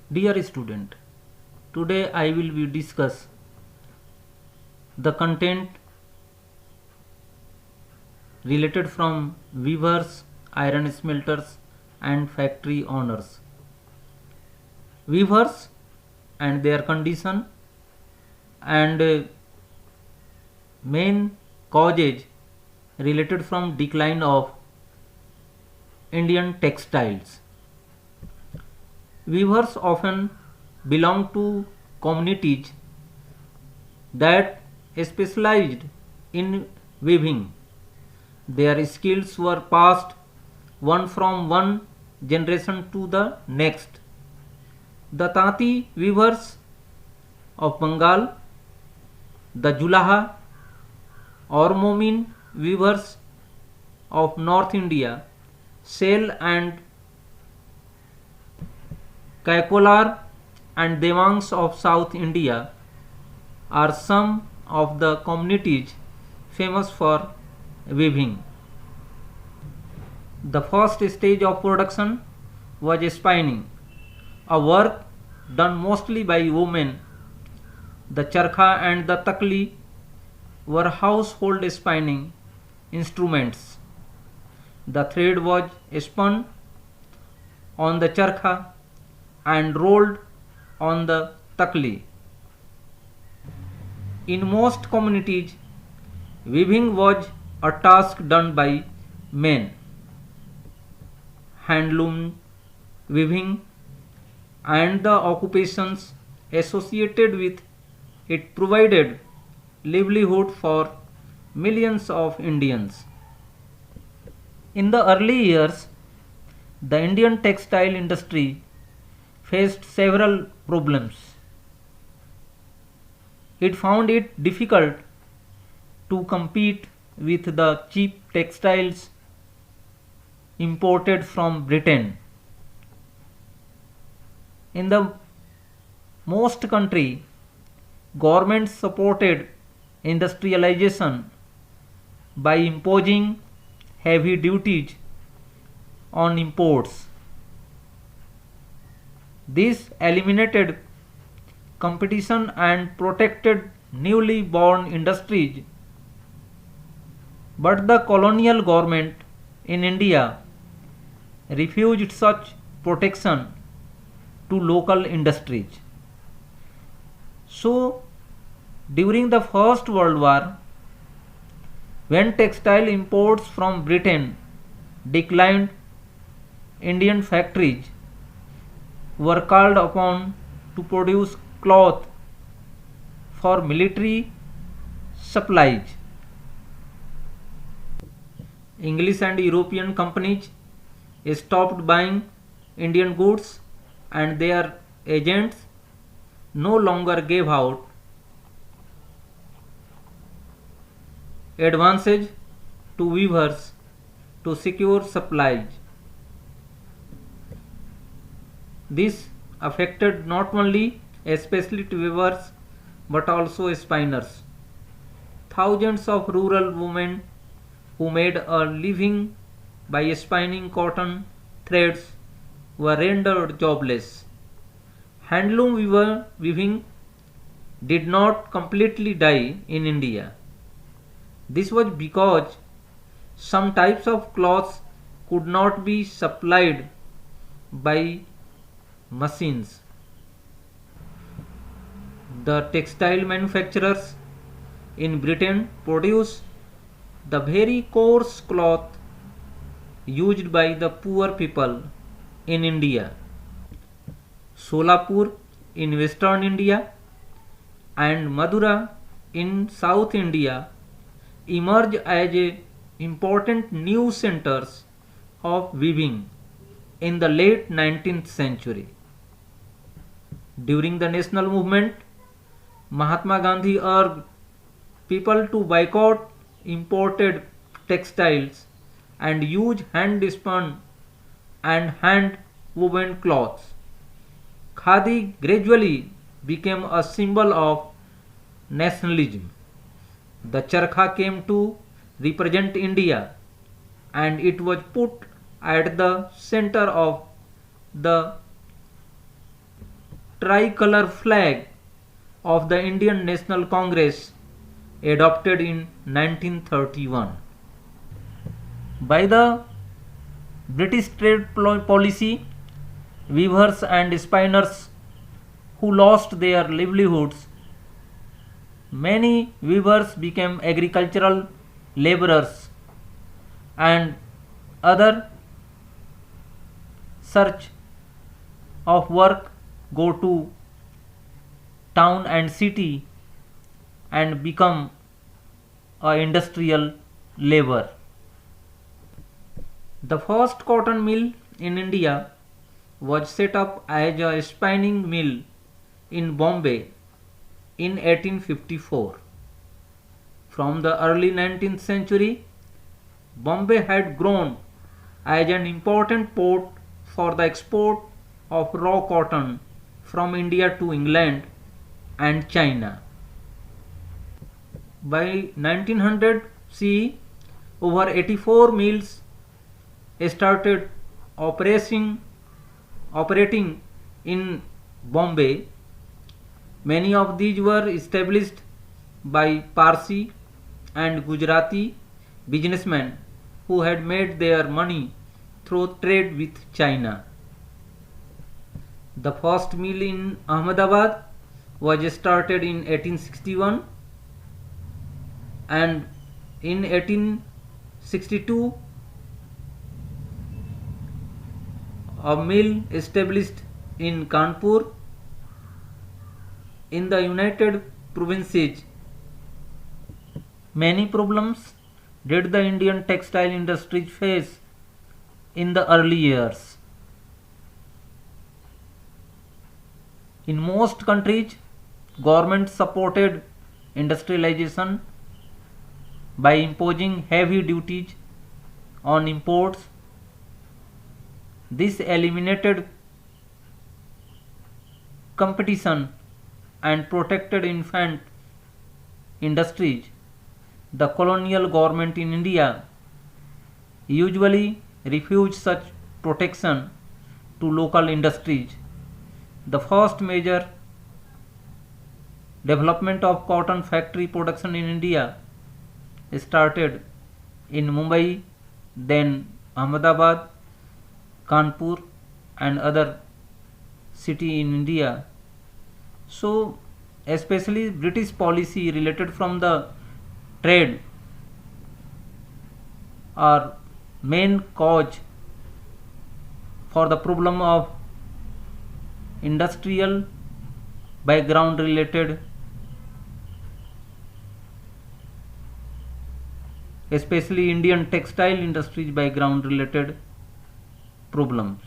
Dear student, today I will be discuss the content related from weavers, iron smelters and factory owners. Weavers and their condition and main causes related from decline of Indian textiles. Weavers often belong to communities that specialized in weaving. Their skills were passed one from one generation to the next. The Tati weavers of Bengal, the Julaha or Momin weavers of North India, Sel and Kaikolar and Devangs of South India are some of the communities famous for weaving. The first stage of production was spinning, a work done mostly by women. The charkha and the takli were household spinning instruments. The thread was spun on the charkha and rolled on the takli. In most communities, weaving was a task done by men. Handloom weaving and the occupations associated with it provided livelihood for millions of Indians. In the early years, the Indian textile industry faced several problems. It found it difficult to compete with the cheap textiles imported from Britain. In the most country, governments supported industrialization by imposing heavy duties on imports. This eliminated competition and protected newly born industries. But the colonial government in India refused such protection to local industries. So, during the First World War, when textile imports from Britain declined, Indian factories were called upon to produce cloth for military supplies. English and European companies stopped buying Indian goods and their agents no longer gave out advances to weavers to secure supplies. This affected not only specialist weavers but also spinners. Thousands of rural women who made a living by spinning cotton threads were rendered jobless. Handloom weaving did not completely die in India. This was because some types of cloths could not be supplied by machines. The textile manufacturers in Britain produce the very coarse cloth used by the poor people in India. Solapur in western India and Madura in South India emerged as important new centers of weaving in the late 19th century. During the national movement, Mahatma Gandhi urged people to boycott imported textiles and use hand spun and hand woven cloths. Khadi gradually became a symbol of nationalism. The charkha came to represent India and it was put at the center of the tricolor flag of the Indian National Congress adopted in 1931. By the British trade policy, weavers and spinners who lost their livelihoods, many weavers became agricultural laborers and other search of work go to town and city and become a industrial labor. The first cotton mill in India was set up as a spinning mill in Bombay in 1854. From the early 19th century, Bombay had grown as an important port for the export of raw cotton from India to England and China. By 1900 CE, over 84 mills started operating in Bombay. Many of these were established by Parsi and Gujarati businessmen who had made their money through trade with China. The first mill in Ahmedabad was started in 1861 and in 1862 a mill established in Kanpur in the United Provinces. Many problems did the Indian textile industry face in the early years. In most countries, government supported industrialization by imposing heavy duties on imports. This eliminated competition and protected infant industries. The colonial government in India usually refused such protection to local industries. The first major development of cotton factory production in India started in Mumbai, then Ahmedabad, Kanpur and other city in India. So especially British policy related from the trade are main cause for the problem of industrial background related, especially Indian textile industries background related problems.